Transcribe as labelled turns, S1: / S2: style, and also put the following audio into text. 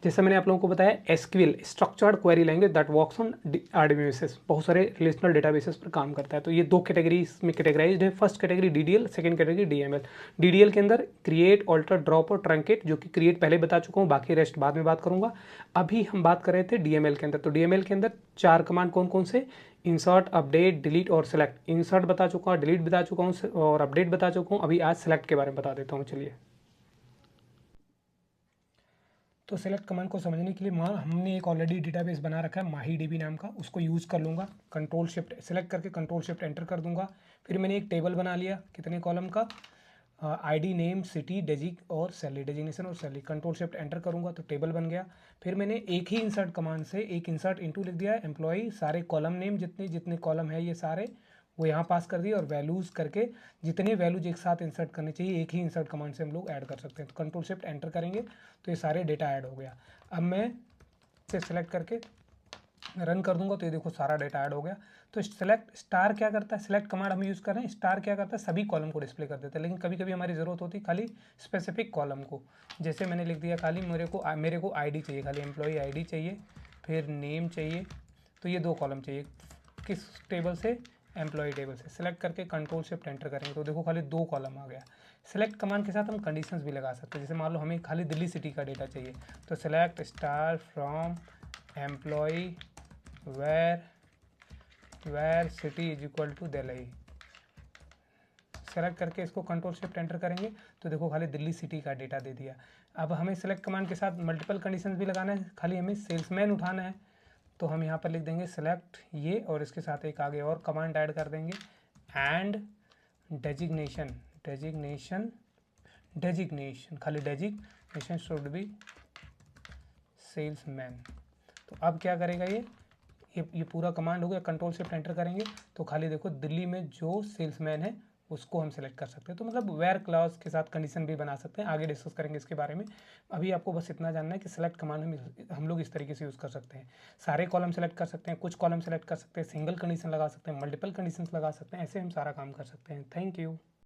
S1: जैसे मैंने आप लोगों को बताया SQL structured query language that works on RDBS, बहुत सारे रिलेशनल डेटाबेसेस पर काम करता है। तो ये दो कैटेगरीज में कैटेगराइज्ड है। First category DDL, second category DML. DDL के अंदर क्रिएट, ऑल्टर, ड्रॉप और ट्रंकेट, जो कि क्रिएट पहले बता चुका हूँ, बाकी रेस्ट बाद में बात करूंगा। अभी हम बात कर रहे थे डीएमएल के अंदर। तो डीएमएल के अंदर 4 कमांड कौन कौन से, इंसर्ट, अपडेट, डिलीट और सेलेक्ट। इंसर्ट बता चुका हूँ, डिलीट बता चुका हूँ और अपडेट बता चुका हूँ। अभी आज सेलेक्ट के बारे में बता देता हूँ। चलिए, तो सेलेक्ट कमांड को समझने के लिए हमने एक ऑलरेडी डेटाबेस बना रखा है माही डीबी नाम का, उसको यूज़ कर लूँगा। कंट्रोल शिफ्ट सेलेक्ट करके कंट्रोल शिफ्ट एंटर कर दूंगा। फिर मैंने एक टेबल बना लिया, कितने कॉलम का, आईडी, नेम, सिटी, डेजिग और सैलरी, डेजिग्नेशन और सैलरी। कंट्रोल शिफ्ट एंटर करूंगा तो टेबल बन गया। फिर मैंने एक ही इंसर्ट कमांड से एक इंसर्ट इनटू लिख दिया, एम्प्लॉय, सारे कॉलम नेम जितने जितने कॉलम है ये सारे वो यहाँ पास कर दिए, और वैल्यूज़ करके जितने वैल्यूज एक साथ इंसर्ट करने चाहिए एक ही इंसर्ट कमांड से हम लोग ऐड कर सकते हैं। तो कंट्रोल शिफ्ट एंटर करेंगे तो ये सारे डेटा ऐड हो गया। अब मैं इसे सेलेक्ट करके रन कर दूंगा तो ये देखो सारा डेटा ऐड हो गया। तो सेलेक्ट स्टार क्या करता है, सेलेक्ट कमांड हम यूज़ कर रहे हैं, स्टार क्या करता है, सभी कॉलम को डिस्प्ले कर देता है। लेकिन कभी कभी हमारी ज़रूरत होती है खाली स्पेसिफिक कॉलम को। जैसे मैंने लिख दिया खाली मेरे को आईडी चाहिए, खाली एम्प्लॉई आईडी चाहिए, फिर नेम चाहिए, तो ये 2 कॉलम चाहिए। किस टेबल से, एम्प्लॉय टेबल से। सेलेक्ट करके कंट्रोल शिफ्ट एंटर करेंगे तो देखो खाली 2 कॉलम आ गया। सेलेक्ट कमांड के साथ हम कंडीशंस भी लगा सकते हैं। जैसे मान लो हमें खाली दिल्ली सिटी का डेटा चाहिए, तो select star from employee where city is equal to Delhi. Select करके इसको कंट्रोल शिफ्ट एंटर करेंगे तो देखो खाली दिल्ली सिटी का डेटा दे दिया। अब हमें सेलेक्ट कमांड के साथ मल्टीपल कंडीशंस भी लगाना है, खाली हमें सेल्समैन उठाना है तो हम यहाँ पर लिख देंगे सेलेक्ट ये, और इसके साथ एक आगे और कमांड ऐड कर देंगे, एंड डेजिग्नेशन, खाली डेजिग्नेशन शुड बी सेल्समैन। तो अब क्या करेगा ये पूरा कमांड हो गया। कंट्रोल शिफ्ट एंटर करेंगे तो खाली देखो दिल्ली में जो सेल्समैन है उसको हम सेलेक्ट कर सकते हैं। तो मतलब वेयर क्लॉज के साथ कंडीशन भी बना सकते हैं, आगे डिस्कस करेंगे इसके बारे में। अभी आपको बस इतना जानना है कि सेलेक्ट कमांड हम लोग इस तरीके से यूज़ कर सकते हैं। सारे कॉलम सेलेक्ट कर सकते हैं, कुछ कॉलम सेलेक्ट कर सकते हैं, सिंगल कंडीशन लगा सकते हैं, मल्टीपल कंडीशन लगा सकते हैं, ऐसे हम सारा काम कर सकते हैं। Thank you.